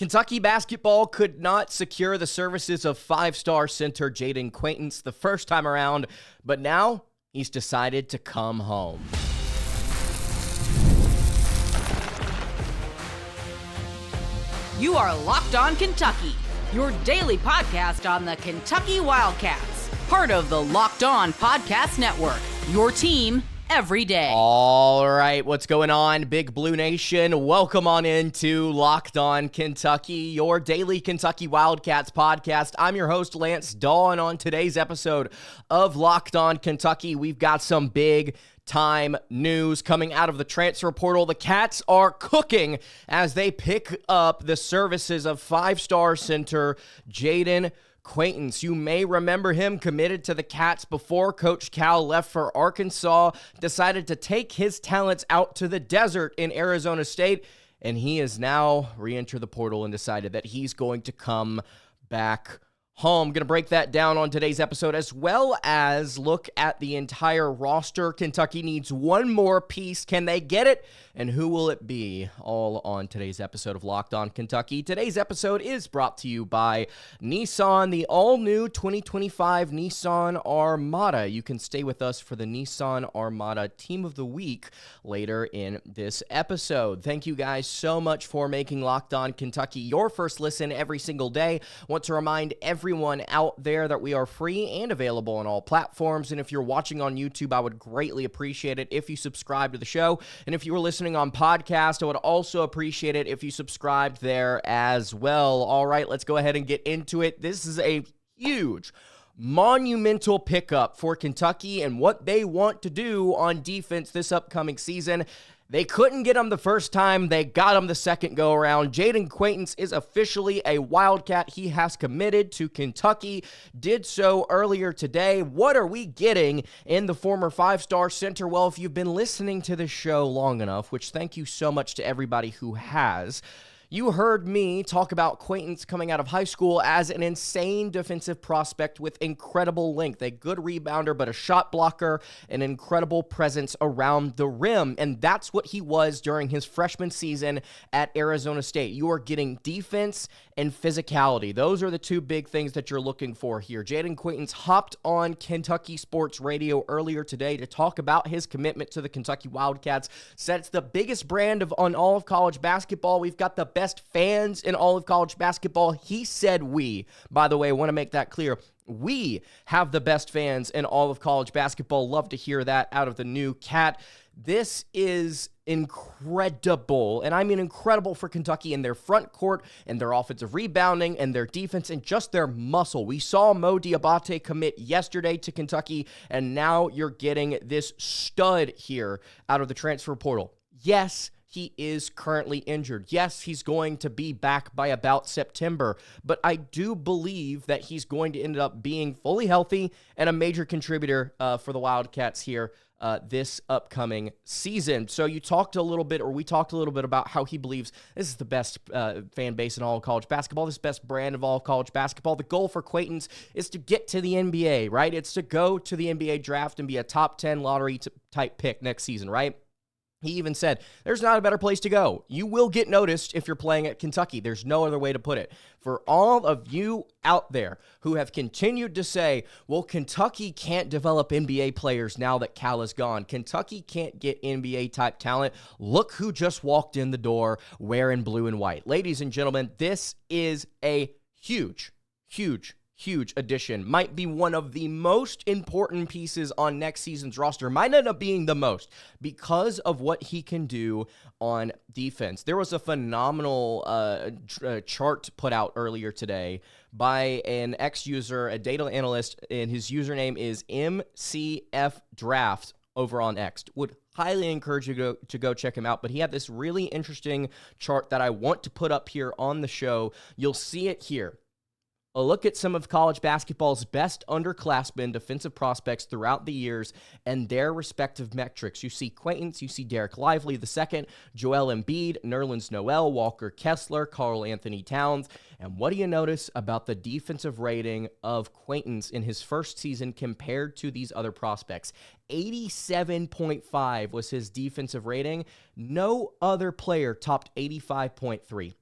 Kentucky basketball could not secure the services of five-star center Jayden Quaintance the first time around, but now he's decided to come home. You are Locked On Kentucky, your daily podcast on the Kentucky Wildcats, part of the Locked On Podcast Network, your team every day. All right, what's going on, Big Blue Nation? Welcome on into Locked On Kentucky, your daily Kentucky Wildcats podcast. I'm your host, Lance Daw, and on today's episode of Locked On Kentucky, we've got some big time news coming out of the transfer portal. The Cats are cooking as they pick up the services of five-star center Jayden Quaintance. You may remember him, committed to the Cats before Coach Cal left for Arkansas, decided to take his talents out to the desert in Arizona State, and he has now re-entered the portal and decided that he's going to come back home. Going to break that down on today's episode, as well as look at the entire roster. Kentucky needs one more piece. Can they get it? And who will it be? All on today's episode of Locked On Kentucky. Today's episode is brought to you by Nissan, the all-new 2025 Nissan Armada. You can stay with us for the Nissan Armada Team of the Week later in this episode. Thank you guys so much for making Locked On Kentucky your first listen every single day. Want to remind everyone out there that we are free and available on all platforms. And if you're watching on YouTube, I would greatly appreciate it if you subscribe to the show. And if you were listening on podcast, I would also appreciate it if you subscribed there as well. All right, let's go ahead and get into it. This is a huge, monumental pickup for Kentucky and what they want to do on defense this upcoming season. They couldn't get him the first time. They got him the second go-around. Jayden Quaintance is officially a Wildcat. He has committed to Kentucky. Did so earlier today. What are we getting in the former five-star center? Well, if you've been listening to the show long enough, which thank you so much to everybody who has, you heard me talk about Quaintance coming out of high school as an insane defensive prospect with incredible length, a good rebounder, but a shot blocker, an incredible presence around the rim. And that's what he was during his freshman season at Arizona State. You are getting defense and physicality. Those are the two big things that you're looking for here. Jayden Quaintance hopped on Kentucky Sports Radio earlier today to talk about his commitment to the Kentucky Wildcats. Said it's the biggest brand on all of college basketball. We've got the best fans in all of college basketball. He said we. By the way, I want to make that clear. We have the best fans in all of college basketball. Love to hear that out of the new Cat. This is incredible, and I mean incredible for Kentucky in their front court and their offensive rebounding and their defense and just their muscle. We saw Mouhamed Dioubate commit yesterday to Kentucky, and now you're getting this stud here out of the transfer portal. Yes, he is currently injured. Yes, he's going to be back by about September, but I do believe that he's going to end up being fully healthy and a major contributor for the Wildcats here this upcoming season. So we talked a little bit about how he believes this is the best fan base in all of college basketball, this best brand of all of college basketball. The goal for Quaintance is to get to the NBA, right? It's to go to the NBA draft and be a top 10 lottery type pick next season, right? He even said, there's not a better place to go. You will get noticed if you're playing at Kentucky. There's no other way to put it. For all of you out there who have continued to say, well, Kentucky can't develop NBA players now that Cal is gone. Kentucky can't get NBA-type talent. Look who just walked in the door wearing blue and white. Ladies and gentlemen, this is a huge addition. Might be one of the most important pieces on next season's roster. Might end up being the most because of what he can do on defense. There was a phenomenal chart put out earlier today by an ex-user, a data analyst, and his username is MCFDraft over on X. Would highly encourage you to go check him out, but he had this really interesting chart that I want to put up here on the show. You'll see it here. A look at some of college basketball's best underclassmen defensive prospects throughout the years and their respective metrics. You see Quaintance, you see Derek Lively II, Joel Embiid, Nerlens Noel, Walker Kessler, Karl Anthony Towns. And what do you notice about the defensive rating of Quaintance in his first season compared to these other prospects? 87.5 was his defensive rating. No other player topped 85.3.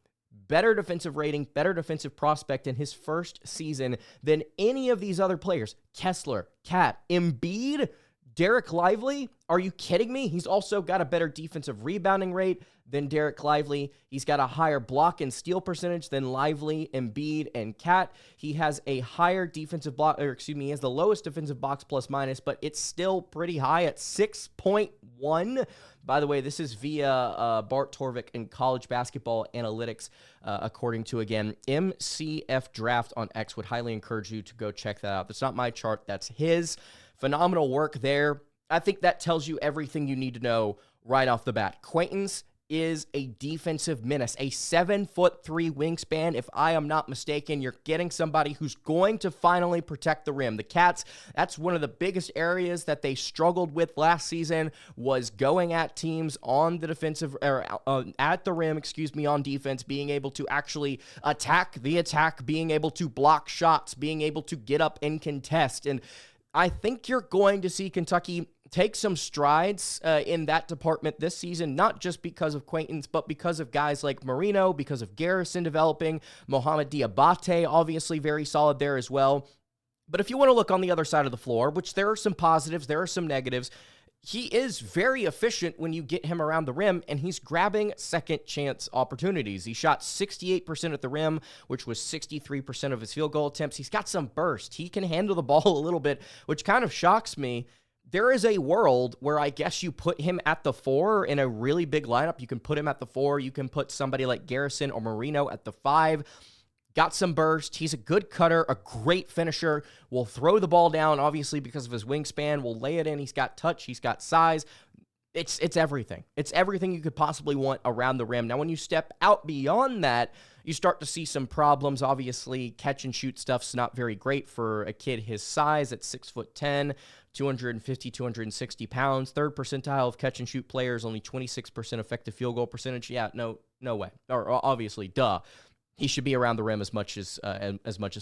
better defensive rating, better defensive prospect in his first season than any of these other players. Kessler, Cat, Embiid, Derek Lively, are you kidding me? He's also got a better defensive rebounding rate than Derek Lively. He's got a higher block and steal percentage than Lively, Embiid, and Cat. He has a higher defensive block, he has the lowest defensive box plus minus, but it's still pretty high at 6.1. By the way, this is via Bart Torvik in College Basketball Analytics, according to, again, MCF Draft on X. Would highly encourage you to go check that out. That's not my chart. That's his. Phenomenal work there. I think that tells you everything you need to know right off the bat. Quaintance is a defensive menace, a 7'3" wingspan. If I am not mistaken, you're getting somebody who's going to finally protect the rim. The Cats, that's one of the biggest areas that they struggled with last season, was going at teams on the defensive, or at the rim, on defense, being able to actually attack the attack, being able to block shots, being able to get up and contest. And I think you're going to see Kentucky take some strides in that department this season, not just because of Quaintance, but because of guys like Marino, because of Garrison developing, Mouhamed Dioubate, obviously very solid there as well. But if you want to look on the other side of the floor, which there are some positives, there are some negatives, he is very efficient when you get him around the rim, and he's grabbing second chance opportunities. He shot 68% at the rim, which was 63% of his field goal attempts. He's got some burst. He can handle the ball a little bit, which kind of shocks me. There is a world where I guess you put him at the 4 in a really big lineup. You can put him at the 4. You can put somebody like Garrison or Marino at the 5. Got some burst. He's a good cutter, a great finisher. Will throw the ball down, obviously, because of his wingspan. Will lay it in. He's got touch. He's got size. It's everything. It's everything you could possibly want around the rim. Now, when you step out beyond that, you start to see some problems. Obviously, catch and shoot stuff's not very great for a kid his size at 6'10", 250, 260 pounds. Third percentile of catch and shoot players, only 26% effective field goal percentage. Yeah, no way. Or obviously, duh. He should be around the rim as much as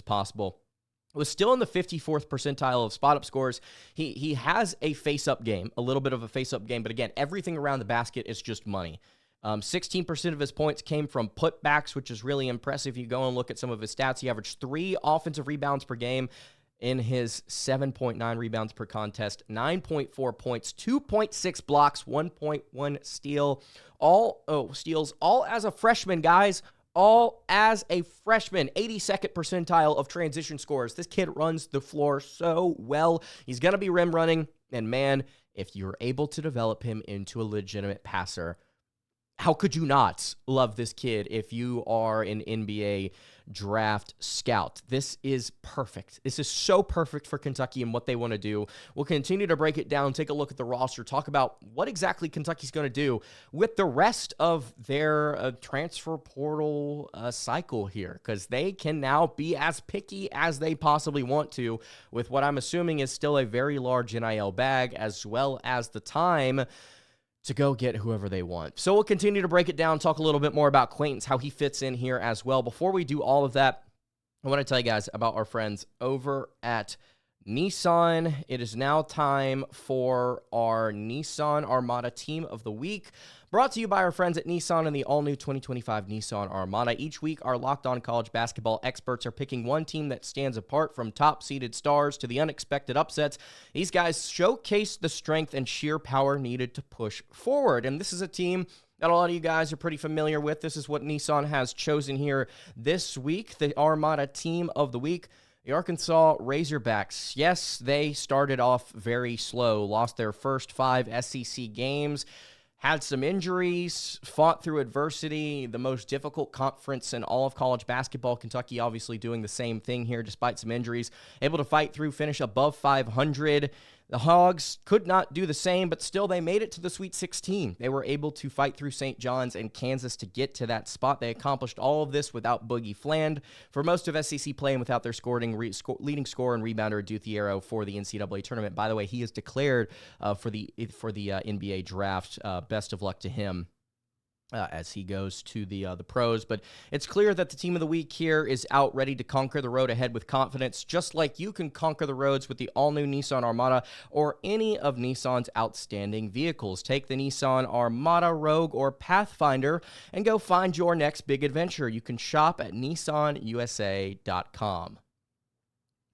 possible. Was still in the 54th percentile of spot-up scores. He has a face-up game, a little bit of a face-up game, but again, everything around the basket is just money. 16% of his points came from putbacks, which is really impressive. You go and look at some of his stats. He averaged 3 offensive rebounds per game in his 7.9 rebounds per contest, 9.4 points, 2.6 blocks, 1.1 steals, all as a freshman, guys. All as a freshman. 82nd percentile of transition scores. This kid runs the floor so well. He's going to be rim running. And man, if you're able to develop him into a legitimate passer, how could you not love this kid if you are an NBA draft scout? This is perfect. This is so perfect for Kentucky and what they want to do. We'll continue to break it down, take a look at the roster, talk about what exactly Kentucky's going to do with the rest of their transfer portal cycle here, because they can now be as picky as they possibly want to with what I'm assuming is still a very large NIL bag, as well as the time to go get whoever they want. So we'll continue to break it down, talk a little bit more about Quaintance, how he fits in here as well. Before we do all of that, I want to tell you guys about our friends over at Nissan. It is now time for our Nissan Armada Team of the Week, brought to you by our friends at Nissan and the all-new 2025 Nissan Armada. Each week, our locked-on college basketball experts are picking one team that stands apart, from top-seeded stars to the unexpected upsets. These guys showcase the strength and sheer power needed to push forward, and this is a team that a lot of you guys are pretty familiar with. This is what Nissan has chosen here this week, the Armada Team of the Week. The Arkansas Razorbacks, yes, they started off very slow, lost their first 5 SEC games, had some injuries, fought through adversity, the most difficult conference in all of college basketball. Kentucky obviously doing the same thing here despite some injuries, able to fight through, finish above 500. The Hogs could not do the same, but still they made it to the Sweet 16. They were able to fight through St. John's and Kansas to get to that spot. They accomplished all of this without Boogie Fland for most of SEC play and without their leading scorer and rebounder, Duthiero, for the NCAA tournament. By the way, he is declared for the NBA draft. Best of luck to him. as he goes to the pros. But it's clear that the team of the week here is out ready to conquer the road ahead with confidence, just like you can conquer the roads with the all-new Nissan Armada or any of Nissan's outstanding vehicles. Take the Nissan Armada, Rogue, or Pathfinder and go find your next big adventure. You can shop at nissanusa.com.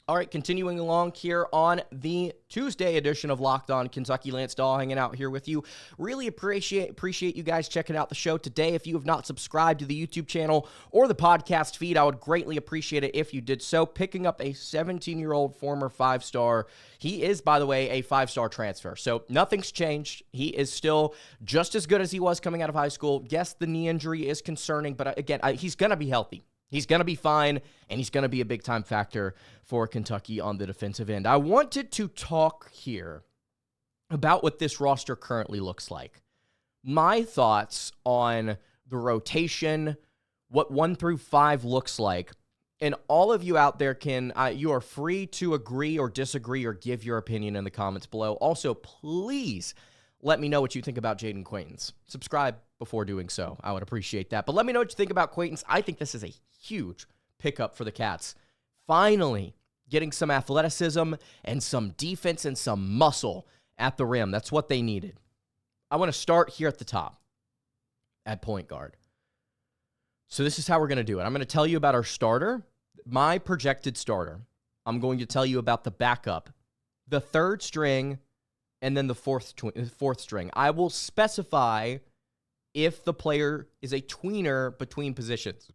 All right, continuing along here on the Tuesday edition of Locked On Kentucky. Lance Dahl hanging out here with you. Really appreciate you guys checking out the show today. If you have not subscribed to the YouTube channel or the podcast feed, I would greatly appreciate it if you did so. Picking up a 17-year-old former 5-star. He is, by the way, a 5-star transfer, so nothing's changed. He is still just as good as he was coming out of high school. Yes, the knee injury is concerning, but again, he's going to be healthy. He's going to be fine, and he's going to be a big-time factor for Kentucky on the defensive end. I wanted to talk here about what this roster currently looks like. My thoughts on the rotation, what 1 through 5 looks like, and all of you out there you are free to agree or disagree or give your opinion in the comments below. Also, please let me know what you think about Jayden Quaintance. Subscribe before doing so. I would appreciate that. But let me know what you think about Quaintance. I think this is a huge pickup for the Cats. Finally getting some athleticism and some defense and some muscle at the rim. That's what they needed. I want to start here at the top at point guard. So this is how we're going to do it. I'm going to tell you about our starter, my projected starter. I'm going to tell you about the backup, the third string, and then the fourth string. I will specify if the player is a tweener between positions.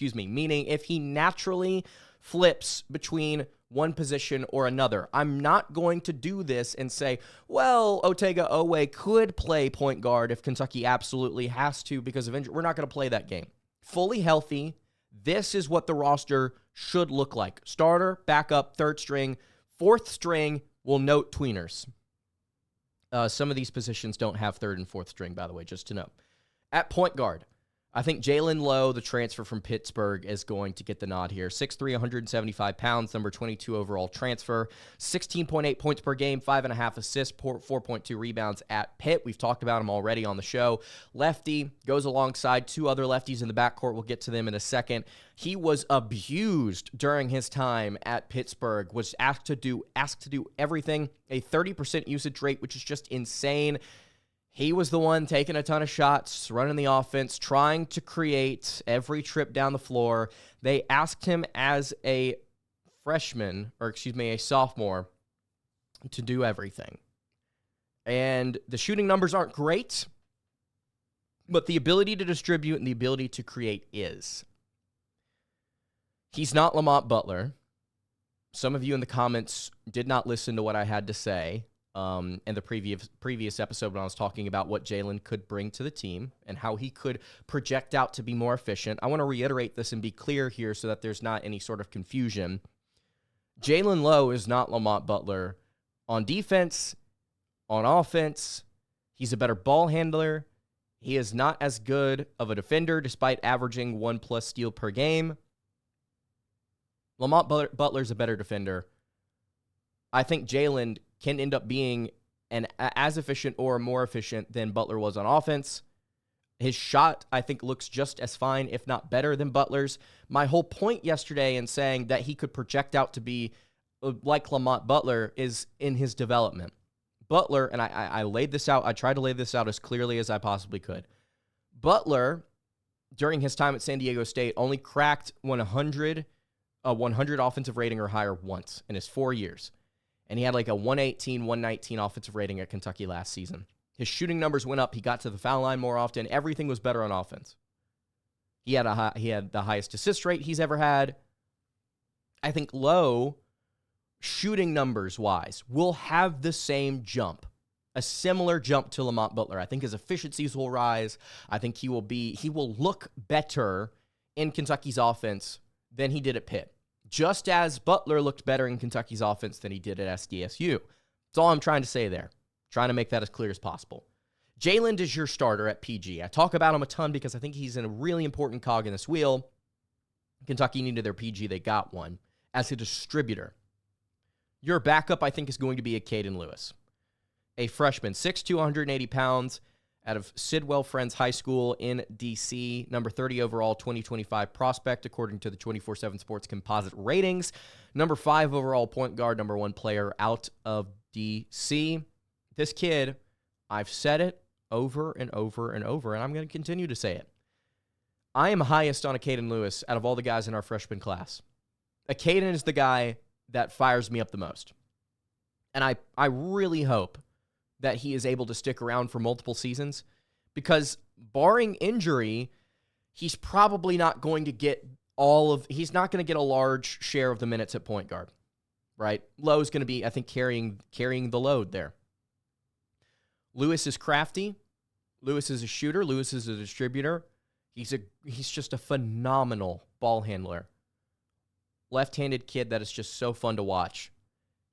Meaning if he naturally flips between one position or another. I'm not going to do this and say, well, Otega Oweh could play point guard if Kentucky absolutely has to because of injury. We're not going to play that game. Fully healthy, this is what the roster should look like. Starter, backup, third string, fourth string, we'll note tweeners. Some of these positions don't have third and fourth string, by the way, just to know. At point guard, I think Jaland Lowe, the transfer from Pittsburgh, is going to get the nod here. 6'3", 175 pounds, number 22 overall transfer, 16.8 points per game, 5.5 assists, 4.2 rebounds at Pitt. We've talked about him already on the show. Lefty, goes alongside 2 other lefties in the backcourt. We'll get to them in a second. He was abused during his time at Pittsburgh, was asked to do everything, a 30% usage rate, which is just insane. He was the one taking a ton of shots, running the offense, trying to create every trip down the floor. They asked him as a sophomore, to do everything. And the shooting numbers aren't great, but the ability to distribute and the ability to create is. He's not Lamont Butler. Some of you in the comments did not listen to what I had to say. In the previous episode when I was talking about what Jalen could bring to the team and how he could project out to be more efficient. I want to reiterate this and be clear here so that there's not any sort of confusion. Jaland Lowe is not Lamont Butler on defense, on offense. He's a better ball handler. He is not as good of a defender despite averaging 1+ steal per game. Lamont Butler's a better defender. I think Jaland can end up being as efficient or more efficient than Butler was on offense. His shot, I think, looks just as fine, if not better than Butler's. My whole point yesterday in saying that he could project out to be like Lamont Butler is in his development. Butler, and I laid this out, I tried to lay this out as clearly as I possibly could. Butler, during his time at San Diego State, only cracked 100 offensive rating or higher once in his 4 years. And he had like a 118, 119 offensive rating at Kentucky last season. His shooting numbers went up. He got to the foul line more often. Everything was better on offense. He had the highest assist rate he's ever had. I think Lowe, shooting numbers wise, will have the same jump, a similar jump to Lamont Butler. I think his efficiencies will rise. I think he will look better in Kentucky's offense than he did at Pitt. Just as Butler looked better in Kentucky's offense than he did at SDSU. That's all I'm trying to say there. Trying to make that as clear as possible. Jaland is your starter at PG. I talk about him a ton because I think he's a really important cog in this wheel. Kentucky needed their PG. They got one as a distributor. Your backup, I think, is going to be Acaden Lewis, a freshman, 6'2", 180 pounds, out of Sidwell Friends High School in D.C., number 30 overall 2025 prospect, according to the 24/7 Sports composite ratings. Number 5 overall point guard, number 1 player out of D.C. This kid, I've said it over and over and over, and I'm going to continue to say it. I am highest on Acaden Lewis out of all the guys in our freshman class. Acaden is the guy that fires me up the most. And I really hope that he is able to stick around for multiple seasons, because barring injury, he's probably not going to get he's not going to get a large share of the minutes at point guard, right? Lowe's going to be, I think, carrying the load there. Lewis is crafty. Lewis is a shooter. Lewis is a distributor. He's just a phenomenal ball handler. Left-handed kid that is just so fun to watch.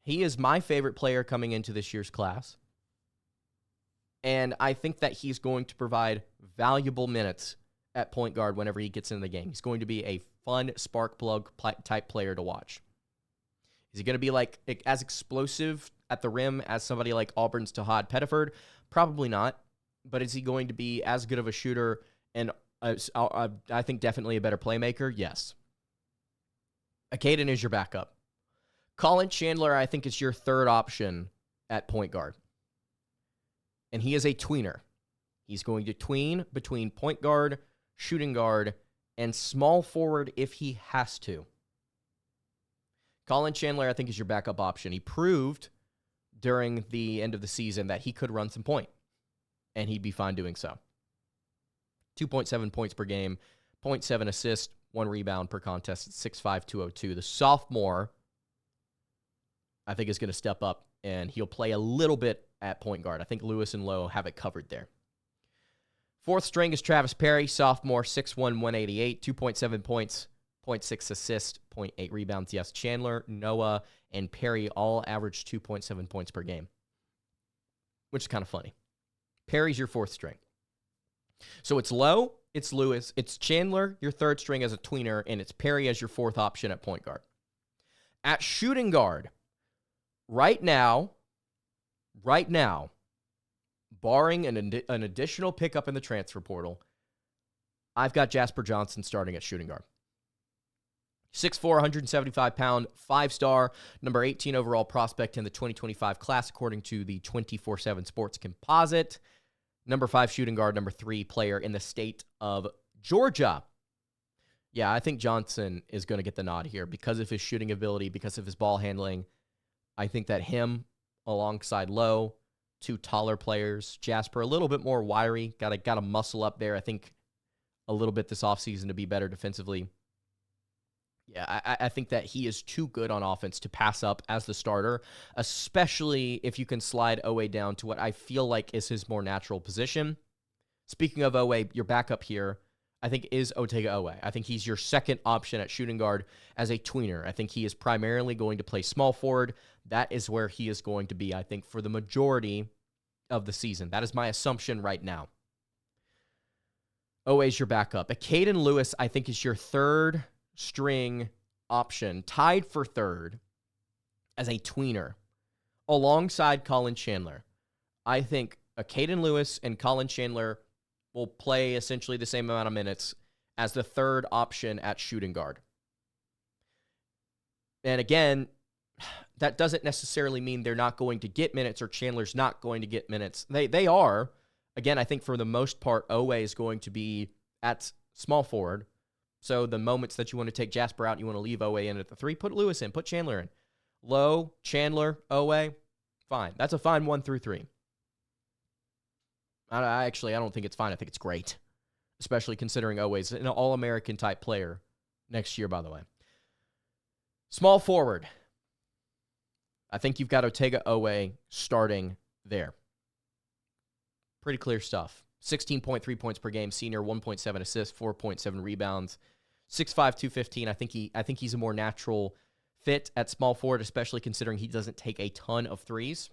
He is my favorite player coming into this year's class. And I think that he's going to provide valuable minutes at point guard whenever he gets into the game. He's going to be a fun spark plug type player to watch. Is he going to be like as explosive at the rim as somebody like Auburn's Tahad Pettiford? Probably not. But is he going to be as good of a shooter and I think definitely a better playmaker? Yes. Acaden is your backup. Collin Chandler, I think, is your third option at point guard. And he is a tweener. He's going to tween between point guard, shooting guard, and small forward if he has to. Collin Chandler, I think, is your backup option. He proved during the end of the season that he could run some point, and he'd be fine doing so. 2.7 points per game, 0.7 assists, 1 rebound per contest at 6'5", 202. The sophomore, I think, is going to step up, and he'll play a little bit at point guard. I think Lewis and Lowe have it covered there. Fourth string is Travis Perry, sophomore, 6'1", 188, 2.7 points, 0.6 assists, 0.8 rebounds. Yes, Chandler, Noah, and Perry all average 2.7 points per game, which is kind of funny. Perry's your fourth string. So it's Lowe, it's Lewis, it's Chandler, your third string as a tweener, and it's Perry as your fourth option at point guard. At shooting guard, right now, barring an additional pickup in the transfer portal, I've got Jasper Johnson starting at shooting guard. 6'4", 175-pound, 5-star, number 18 overall prospect in the 2025 class, according to the 24/7 Sports composite. Number 5 shooting guard, number 3 player in the state of Georgia. Yeah, I think Johnson is going to get the nod here because of his shooting ability, because of his ball handling. I think that him, alongside Lowe, 2 taller players, Jasper a little bit more wiry, got to muscle up there, I think, a little bit this offseason to be better defensively. Yeah, I think that he is too good on offense to pass up as the starter, especially if you can slide Oweh down to what I feel like is his more natural position. Speaking of Oweh, your backup here, I think, is Otega Oweh. I think he's your second option at shooting guard as a tweener. I think he is primarily going to play small forward. That is where he is going to be, I think, for the majority of the season. That is my assumption right now. Oweh's your backup. Acaden Lewis, I think, is your third string option, tied for third as a tweener, alongside Collin Chandler. I think Acaden Lewis and Collin Chandler will play essentially the same amount of minutes as the third option at shooting guard. And again, that doesn't necessarily mean they're not going to get minutes or Chandler's not going to get minutes. They are. Again, I think for the most part, Oweh is going to be at small forward. So the moments that you want to take Jasper out, you want to leave Oweh in at the 3, put Lewis in, put Chandler in. Lowe, Chandler, Oweh, fine. That's a fine 1 through 3. I don't think it's fine. I think it's great, especially considering Oweh's an All-American type player next year, by the way. Small forward. I think you've got Otega Oweh starting there. Pretty clear stuff. 16.3 points per game, senior, 1.7 assists, 4.7 rebounds, 6'5", 215. I think he's a more natural fit at small forward, especially considering he doesn't take a ton of threes.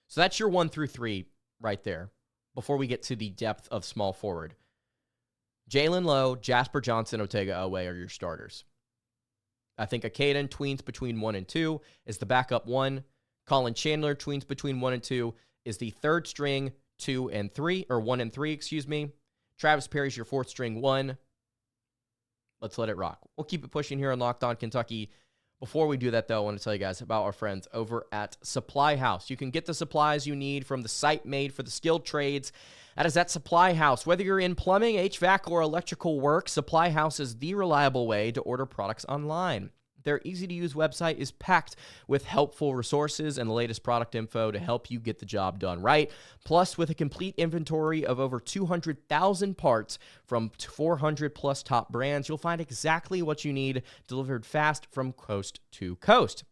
So that's your 1 through 3 right there before we get to the depth of small forward. Jaland Lowe, Jasper Johnson, Otega Oweh are your starters. I think Acaden tweens between 1 and 2 is the backup 1. Collin Chandler tweens between 1 and 2 is the third string 2 and 3, or 1 and 3, excuse me. Travis Perry's your fourth string 1. Let's let it rock. We'll keep it pushing here on Locked On Kentucky. Before we do that, though, I want to tell you guys about our friends over at Supply House. You can get the supplies you need from the site made for the skilled trades. That is at Supply House. Whether you're in plumbing, HVAC, or electrical work, Supply House is the reliable way to order products online. Their easy-to-use website is packed with helpful resources and the latest product info to help you get the job done right. Plus, with a complete inventory of over 200,000 parts from 400-plus top brands, you'll find exactly what you need delivered fast from coast to coast.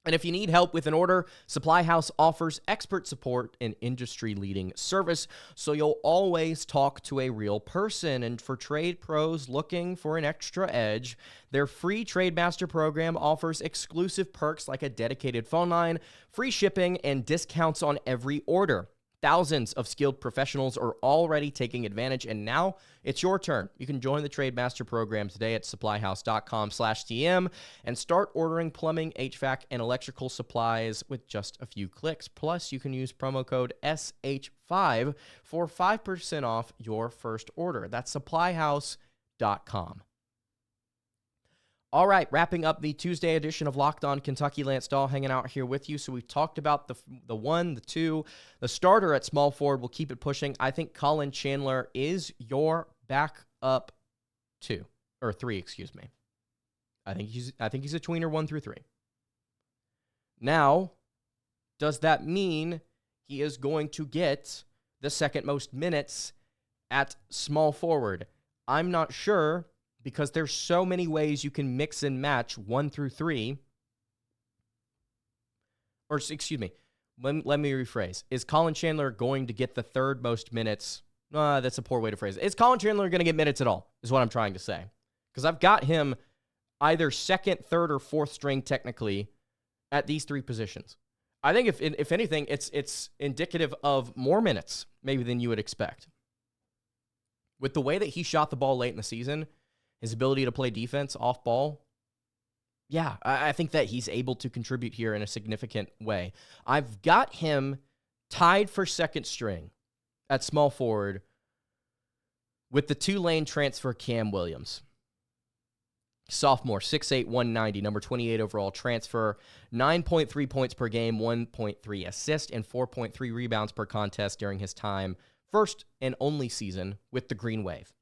And if you need help with an order, Supply House offers expert support and industry-leading service, so you'll always talk to a real person. And for trade pros looking for an extra edge, their free Trademaster program offers exclusive perks like a dedicated phone line, free shipping, and discounts on every order. Thousands of skilled professionals are already taking advantage, and now it's your turn. You can join the Trademaster program today at supplyhouse.com/TM and start ordering plumbing, HVAC, and electrical supplies with just a few clicks. Plus, you can use promo code SH5 for 5% off your first order. That's supplyhouse.com. All right, wrapping up the Tuesday edition of Locked On Kentucky. Lance Dahl hanging out here with you. So we've talked about the 1, the 2, the starter at small forward. We'll keep it pushing. I think Collin Chandler is your backup 2 or 3, excuse me. I think he's a tweener 1 through 3. Now, does that mean he is going to get the second most minutes at small forward? I'm not sure, because there's so many ways you can mix and match 1 through 3. Or, excuse me, let me rephrase. Is Collin Chandler going to get the third most minutes? That's a poor way to phrase it. Is Collin Chandler going to get minutes at all, is what I'm trying to say. Because I've got him either second, third, or fourth string technically at these 3 positions. I think if anything, it's indicative of more minutes maybe than you would expect. With the way that he shot the ball late in the season, his ability to play defense off ball, yeah, I think that he's able to contribute here in a significant way. I've got him tied for second string at small forward with the Tulane transfer Kam Williams. Sophomore, 6'8", 190, number 28 overall transfer, 9.3 points per game, 1.3 assists, and 4.3 rebounds per contest during his time, first and only season with the Green Wave.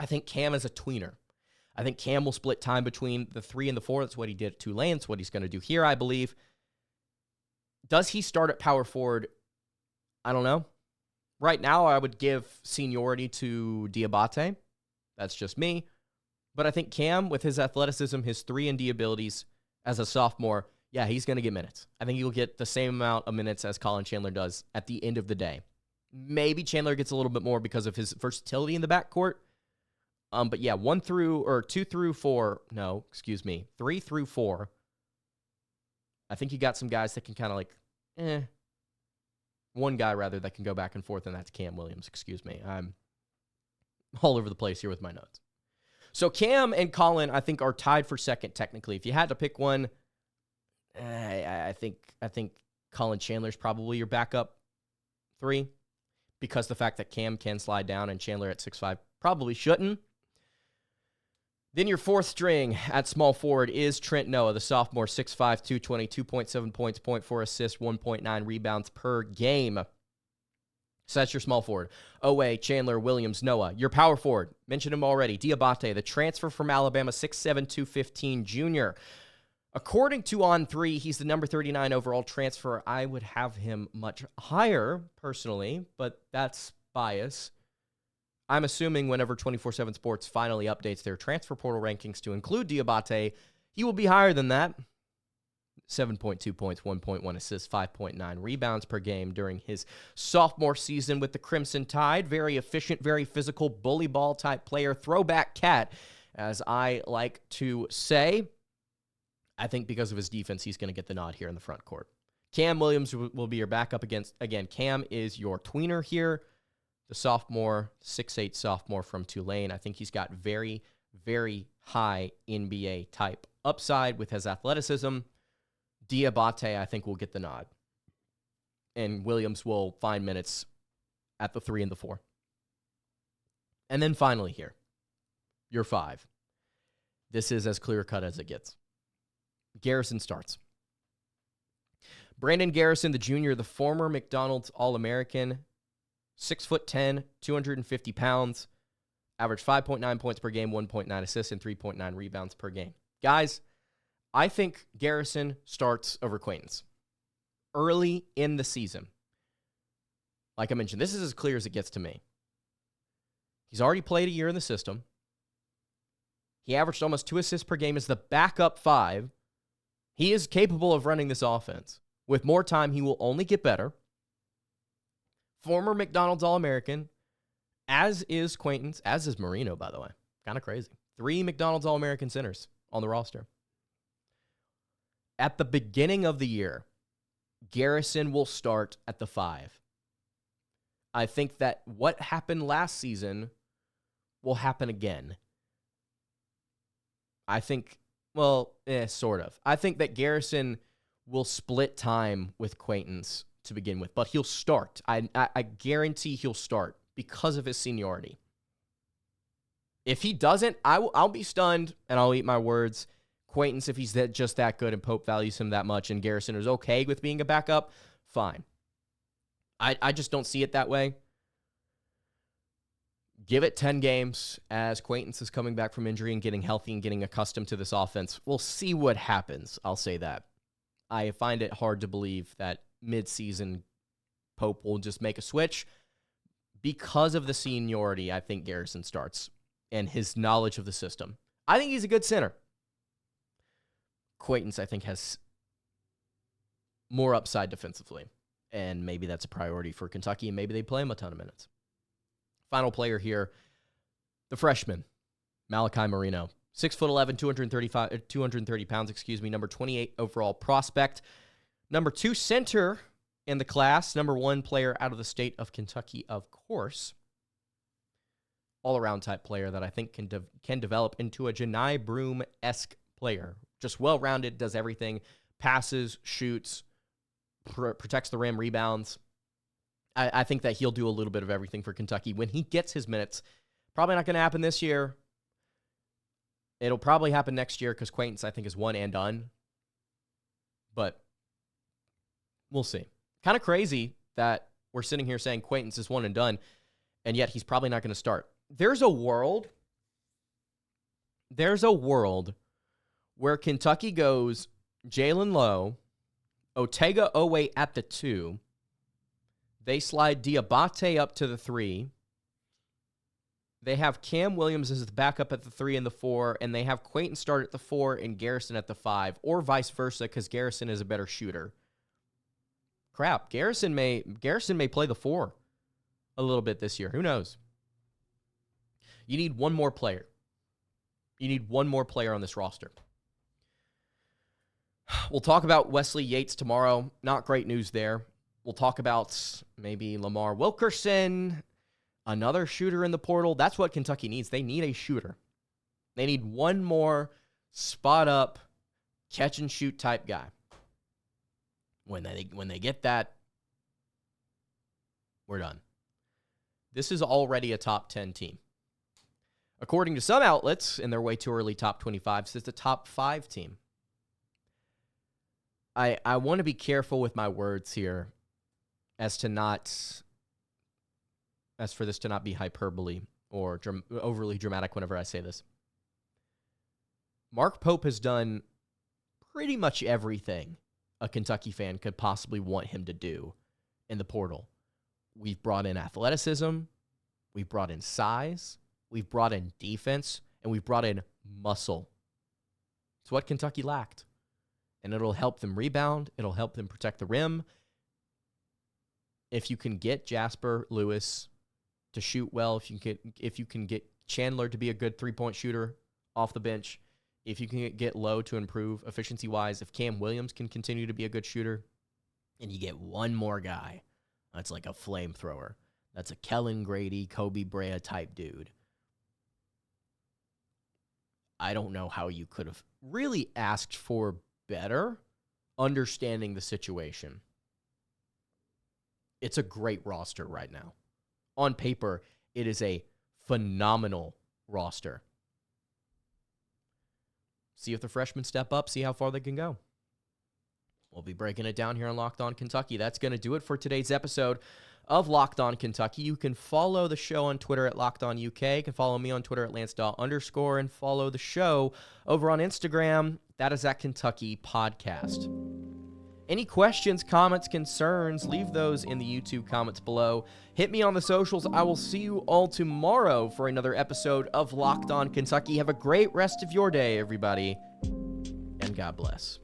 I think Kam is a tweener. I think Kam will split time between the 3 and the 4. That's what he did at Tulane. That's what he's going to do here, I believe. Does he start at power forward? I don't know. Right now, I would give seniority to Dioubate. That's just me. But I think Kam, with his athleticism, his 3-and-D abilities as a sophomore, yeah, he's going to get minutes. I think he'll get the same amount of minutes as Collin Chandler does at the end of the day. Maybe Chandler gets a little bit more because of his versatility in the backcourt. But yeah, 2 through 4, 3 through 4. I think you got some guys that can kind of like, one guy rather that can go back and forth, and that's Kam Williams. Excuse me. I'm all over the place here with my notes. So Kam and Collin, I think, are tied for second technically. If you had to pick one, I think Collin Chandler's probably your backup 3, because the fact that Kam can slide down and Chandler at 6'5" probably shouldn't. Then your fourth string at small forward is Trent Noah, the sophomore, 6'5", 220, 2.7 points, 0.4 assists, 1.9 rebounds per game. So that's your small forward. Oweh, Chandler, Williams, Noah. Your power forward, mentioned him already, Dioubate, the transfer from Alabama, 6'7", 215 junior. According to On3, he's the number 39 overall transfer. I would have him much higher, personally, but that's bias. I'm assuming whenever 24/7 Sports finally updates their transfer portal rankings to include Dioubate, he will be higher than that. 7.2 points, 1.1 assists, 5.9 rebounds per game during his sophomore season with the Crimson Tide. Very efficient, very physical, bully ball type player, throwback cat, as I like to say. I think because of his defense, he's going to get the nod here in the front court. Kam Williams will be your backup against, again, Kam is your tweener here. The sophomore, 6'8" sophomore from Tulane. I think he's got very, very high NBA type upside with his athleticism. Dioubate, I think, will get the nod. and Williams will find minutes at the 3 and the 4. And then finally here, your 5. This is as clear-cut as it gets. Garrison starts. Brandon Garrison, the junior, the former McDonald's All-American, 6'10", 250 pounds, averaged 5.9 points per game, 1.9 assists, and 3.9 rebounds per game. Guys, I think Garrison starts over Quaintance early in the season. Like I mentioned, this is as clear as it gets to me. He's already played a year in the system. He averaged almost 2 assists per game as the backup 5. He is capable of running this offense. With more time, he will only get better. Former McDonald's All-American, as is Quaintance, as is Marino, by the way. Kind of crazy. 3 McDonald's All-American centers on the roster. At the beginning of the year, Garrison will start at the 5. I think that what happened last season will happen again. I think, sort of. I think that Garrison will split time with Quaintance to begin with, but he'll start. I guarantee he'll start because of his seniority. If he doesn't, I'll be stunned and I'll eat my words. Quaintance, if he's just that good and Pope values him that much and Garrison is okay with being a backup, fine. I just don't see it that way. Give it 10 games as Quaintance is coming back from injury and getting healthy and getting accustomed to this offense. We'll see what happens. I'll say that. I find it hard to believe that mid-season Pope will just make a switch. Because of the seniority, I think Garrison starts and his knowledge of the system. I think he's a good center. Quaintance, I think, has more upside defensively. And maybe that's a priority for Kentucky, and maybe they play him a ton of minutes. Final player here, the freshman, Malachi Marino. 6'11", 230 pounds, number 28 overall prospect. Number 2 center in the class. Number 1 player out of the state of Kentucky, of course. All-around type player that I think can develop into a Janai Broome-esque player. Just well-rounded, does everything. Passes, shoots, protects the rim, rebounds. I think that he'll do a little bit of everything for Kentucky when he gets his minutes. Probably not going to happen this year. It'll probably happen next year because Quaintance, I think, is one and done. But we'll see. Kind of crazy that we're sitting here saying Quaintance is one and done, and yet he's probably not going to start. There's a world where Kentucky goes Jaland Lowe, Otega Oweh at the 2. They slide Dioubate up to the 3. They have Kam Williams as the backup at the 3 and the 4, and they have Quaintance start at the 4 and Garrison at the 5, or vice versa, because Garrison is a better shooter. Crap, Garrison may play the 4 a little bit this year. Who knows? You need one more player. You need one more player on this roster. We'll talk about Wesley Yates tomorrow. Not great news there. We'll talk about maybe Lamar Wilkerson, another shooter in the portal. That's what Kentucky needs. They need a shooter. They need one more spot-up, catch-and-shoot type guy. When they get that, we're done. This is already a top 10 team. According to some outlets, in their way too early top 25, it's a top 5 team. I want to be careful with my words here as for this to not be hyperbole or overly dramatic whenever I say this. Mark Pope has done pretty much everything a Kentucky fan could possibly want him to do in the portal. We've brought in athleticism, we've brought in size, we've brought in defense, and we've brought in muscle. It's what Kentucky lacked. And it'll help them rebound. It'll help them protect the rim. If you can get Jasper Lewis to shoot well, if you can get Chandler to be a good three-point shooter off the bench, if you can get Lowe to improve efficiency-wise, if Kam Williams can continue to be a good shooter, and you get one more guy that's like a flamethrower, that's a Kellen Grady, Kobe Brea type dude, I don't know how you could have really asked for better, understanding the situation. It's a great roster right now. On paper, it is a phenomenal roster. See if the freshmen step up, see how far they can go. We'll be breaking it down here on Locked On Kentucky. That's going to do it for today's episode of Locked On Kentucky. You can follow the show on Twitter at Locked On UK. You can follow me on Twitter at Lance_, and follow the show over on Instagram. That is at Kentucky Podcast. Any questions, comments, concerns, leave those in the YouTube comments below. Hit me on the socials. I will see you all tomorrow for another episode of Locked On Kentucky. Have a great rest of your day, everybody, and God bless.